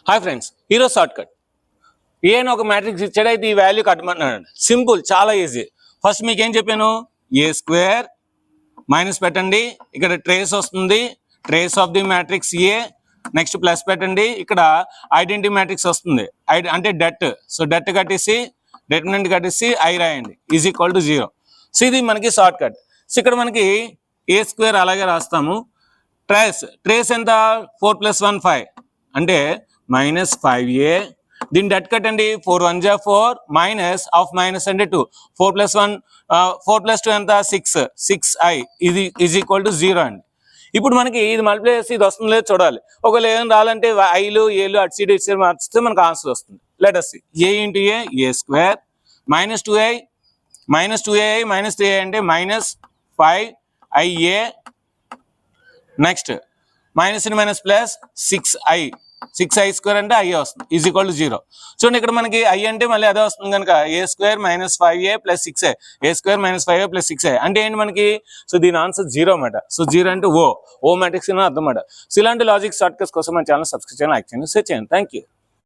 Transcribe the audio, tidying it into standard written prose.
Hi friends, ఈరోజు short cut. ఏను ఒక మ్యాట్రిక్స్ ఇచ్చాడైతే ఈ వాల్యూ కట్టమన్నాడు. సింపుల్, చాలా ఈజీ. ఫస్ట్ మీకు ఏం చెప్పాను, ఏ స్క్వేర్ మైనస్ పెట్టండి, ఇక్కడ ట్రేస్ వస్తుంది, trace of the matrix A. Next plus పెట్టండి, ఇక్కడ ఐడెంటిటీ మ్యాట్రిక్స్ వస్తుంది, అంటే డెట్. సో డెట్ కట్టేసి డిటర్మినెంట్ కట్టేసి ఐ రాయండి, ఈజ్ ఈక్వల్ టు 0. సో ఇది మనకి షార్ట్ కట్. సో ఇక్కడ మనకి ఏ స్క్వేర్ అలాగే రాస్తాము. ట్రేస్ ఎంత, 4 + 1 5 అంటే -5a. దీని డట్ కట్టండి, 4 × 1 = 4 మైనస్ ఆఫ్ మైనస్ అంటే 2, 4 + 1 4 + 2 ఎంత 6i. ఇది ఈజ్ ఈక్వల్ టు 0 అండి. ఇప్పుడు మనకి ఇది మల్టిప్లై చేసి ఇది వస్తుంది లేదు చూడాలి. ఒకవేళ ఏం రాలంటే ఐలు ఏలు అటు సైడ్ ఇటు సైడ్ మార్చితే మనకు ఆన్సర్ వస్తుంది. Let us see. a × a, a square minus 2ai minus 3i అంటే -5ia. Next minus minus plus 6i square అంటే i వస్తుంది, ఈజ్ ఈక్వల్ టు 0. చూడండి ఇక్కడ మనకి i అంటే మళ్ళీ అదే వస్తుంది కనుక a² - 5a + 6a, a² - 5a + 6a అంటే ఏంటి మనకి. సో దీని ఆన్సర్ 0 అన్నమాట. సో 0 అంటే ఓ మ్యాట్రిక్స్ అని అర్థం అన్నమాట. సో ఇలాంటి లాజిక్ షార్ట్ కట్స్ కోసం మన ఛానల్ సబ్స్క్రైబ్ చేయండి, లైక్ చేయండి, షేర్ చేయండి. Thank you.